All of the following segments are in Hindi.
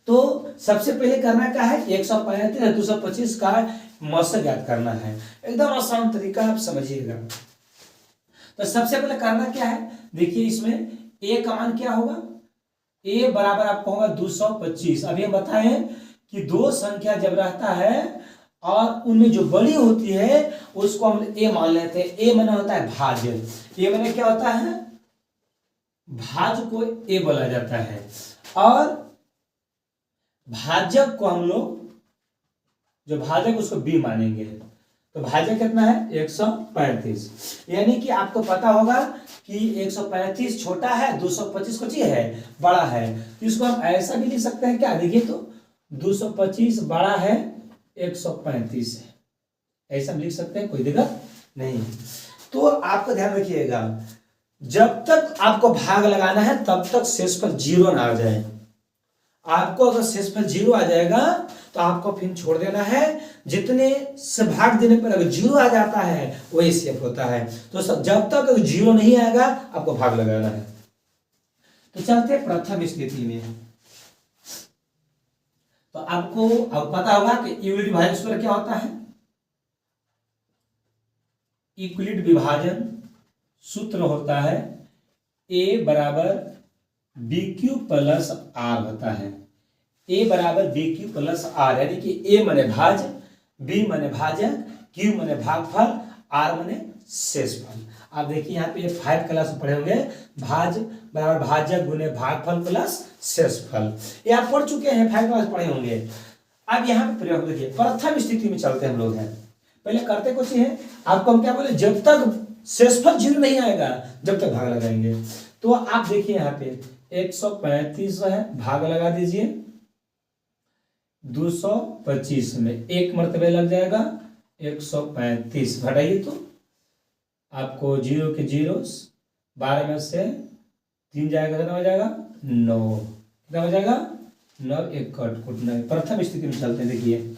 तो सबसे पहले करना क्या है, 135 और 225 का मौसा ज्ञात करना है। एकदम आसान तरीका, आप समझिएगा। तो सबसे पहले करना क्या है, देखिए इसमें a का मान क्या होगा, a बराबर आपको होगा 225। अभी हम बताए कि दो संख्या जब रहता है और उनमें जो बड़ी होती है उसको हम a मान लेते हैं। a माने होता है भाज्य, a माने क्या होता है, भाज्य को a बोला जाता है, और भाजक को हम लोग, जो भाजक उसको b मानेंगे। तो भाजक कितना है, 135। यानी कि आपको पता होगा कि 135 छोटा है, 225 कुछ है, बड़ा है। तो इसको हम ऐसा भी लिख सकते हैं क्या, देखिए तो 225 बड़ा है 135 है, ऐसा हम लिख सकते हैं, कोई दिक्कत नहीं। तो आपको ध्यान रखिएगा, जब तक आपको भाग लगाना है तब तक शेषफल 0 ना आ जाए। आपको अगर शेषफल 0 आ जाएगा तो आपको फिर छोड़ देना है। जितने से भाग देने पर अगर 0 आ जाता है वही शेष होता है। तो जब तक 0 नहीं आएगा आपको भाग लगाना है। तो चलते प्रथम स्थिति में। तो आपको अब पता होगा कि यूनिट विभाजन सूत्र क्या होता है। यूक्लिड विभाजन सूत्र होता है a बराबर बी क्यू प्लस आर होता है। a बराबर बी क्यू प्लस आर, यानी कि a माने भाज्य, b माने भाजक, q माने भागफल, r माने शेषफल। आप देखिए यहाँ पे 5 क्लास में पढ़े होंगे, भाज्य बराबर भाजक गुने भागफल प्लस शेषफल, ये आप पढ़ चुके हैं, 5 क्लास पढ़े होंगे। अब यहाँ पे प्रयोग देखिए, प्रथम स्थिति में चलते हम लोग हैं। पहले करते कुछ है, आपको हम क्या बोले, जब तक शेषफल 0 नहीं आएगा जब तक भाग लगाएंगे। तो आप देखिए यहाँ पे 135 है, भाग लगा दीजिए 225 में, एक मर्तबे लग जाएगा 135, घटाइए तो आपको 0 के 0, 12 में से 3 जाएगा, कितना हो जाएगा 9, कितना हो जाएगा 9, एक कट कुट 9। प्रथम स्थिति में चलते हैं, देखिए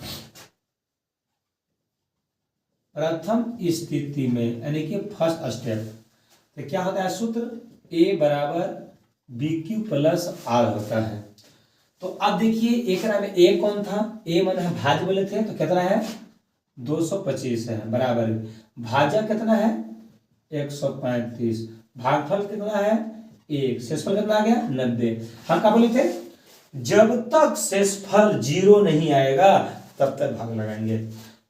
प्रथम स्थिति में यानी कि फर्स्ट स्टेप, तो क्या होता है सूत्र, a बराबर बी क्यू प्लस आर होता है। तो अब देखिए एक में a कौन था, a माने हम भाज्य बोले थे, तो कितना है 225 है, बराबर भाजक कितना है 135, भागफल कितना है 1, शेषफल कितना आ गया 90। हम क्या बोले थे, जब तक शेषफल 0 नहीं आएगा तब तक भाग लगाएंगे।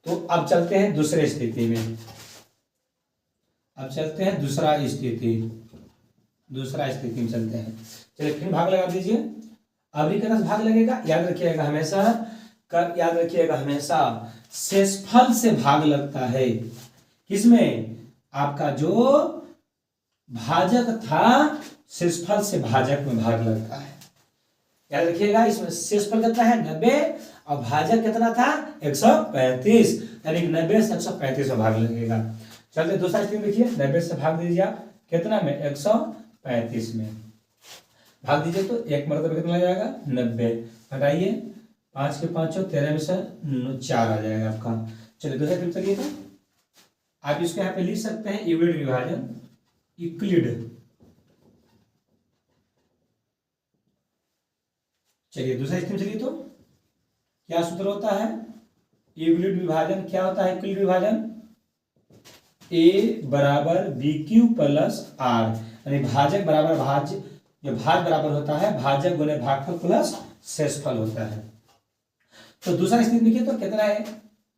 तो अब चलते हैं दूसरे स्थिति में, अब चलते हैं दूसरा स्थिति में चलते हैं। चलिए फिर भाग लगा दीजिए। अभी कितना भाग लगेगा, याद रखिएगा हमेशा, याद रखिएगा हमेशा शेषफल से भाग लगता है। किसमें, आपका जो भाजक था शेषफल से भाजक में भाग लगता है। याद रखिएगा, इसमें शेषफल कितना है 90 और भाजक कितना था 135, यानी कि 90 से 135 में भाग लगेगा। चलिए दूसरा स्थिति देखिए, 90 से भाग दीजिए आप, कितना में 135 में भाग दीजिए, तो एक मरतबे कितना लग जाएगा 90, घटाइए 5 के 5 13 में से 4 आ जाएगा आपका। चलिए दूसरा स्थिति चलिए, तो आप इसको यहाँ पे लिख सकते हैं यूक्लिड विभाजन, यूक्लिड। चलिए दूसरा स्थिति चलिए, तो क्या सूत्र होता है यूक्लिड विभाजन, क्या होता है यूक्लिड विभाजन, a बराबर बी क्यू प्लस आर, यानी भाजक बराबर भाज्य, जो भाग बराबर होता है भाजक गुने भागफल प्लस शेषफल होता है। तो दूसरा स्थिति देखिए, तो कितना है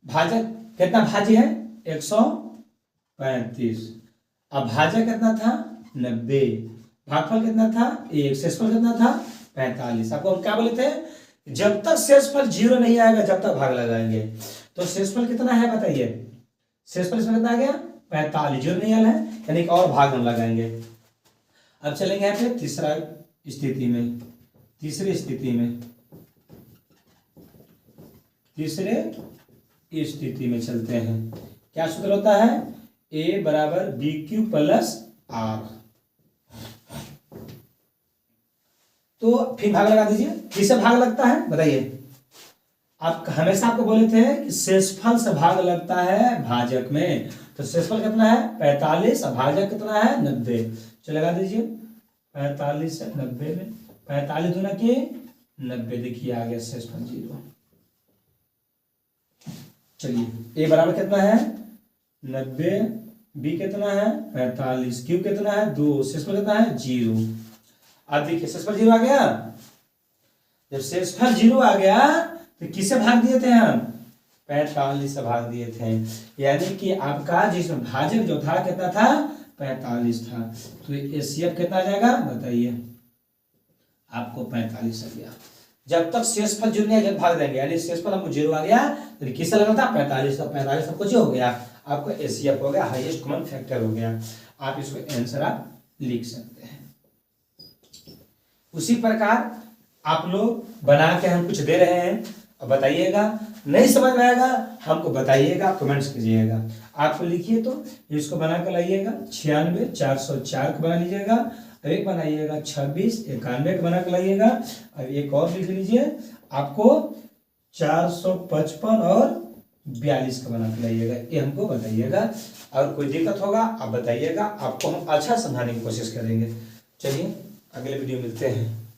भाजक, कितना भाज्य है 135, अब भाजक कितना था 90, भागफल कितना था 1, शेषफल कितना था 45। आपको हम क्या बोले थे, जब तक शेषफल 0 नहीं आएगा जब तक भाग लगाएंगे। तो शेषफल कितना है बताइए, शेषफल इसमें कितना आ गया 45, 0 नहीं आया है, यानी कि और भाग हम लगाएंगे। अब चलेंगे यहाँ पे तीसरा स्थिति में, तीसरे स्थिति में चलते हैं। क्या सूत्र होता है, a बराबर बी क्यू प्लस आर। तो फिर भाग लगा दीजिए, किससे भाग लगता है बताइए। आप हमेशा आपको बोले थे कि शेषफल से भाग लगता है भाजक में, तो शेषफल कितना है 45 और भाजक कितना है 90। चलो लगा दीजिए 45 से 90 में, 45 दूना के 90। देखिए आ गया शेषफल 0। चलिए ए बराबर कितना है 90, बी कितना है 45, क्यू कितना है 2, शेषफल कितना है 0। अब देखिए शेषफल 0 आ गया। जब शेषफल 0 आ गया तो किससे भाग दिए थे हम 45 से भाग दिए थे। यानी कि आपका जिसमें भाजक जो था कितना था 45 था। तो एचसीएफ कितना आ जाएगा बताइए, आपको 45 आ गया। जब तक शेषफल 0 नहीं जब भाग देंगे, यानी शेषफल हमको 0 आ गया तो किससे लगना था 45। तो 45 सबको जो हो गया आपको एचसीएफ हो गया, हाईएस्ट कॉमन फैक्टर हो गया। आप इसको आंसर आप लिख सकते हैं। उसी प्रकार आप लोग बना के हम कुछ दे रहे हैं और बताइएगा, नहीं समझ में आएगा हमको बताइएगा, कमेंट्स कीजिएगा। आपको लिखिए तो इसको बना कर लाइएगा 96 404 को बना लीजिएगा। अब एक बनाइएगा 26 91 को बना कर लाइएगा। अब एक और लिख लीजिए, आपको 455 और 42 का बना के लाइएगा। ये हमको बताइएगा, और कोई दिक्कत होगा आप बताइएगा, आपको हम अच्छा समझाने की कोशिश करेंगे। चलिए अगले वीडियो मिलते हैं।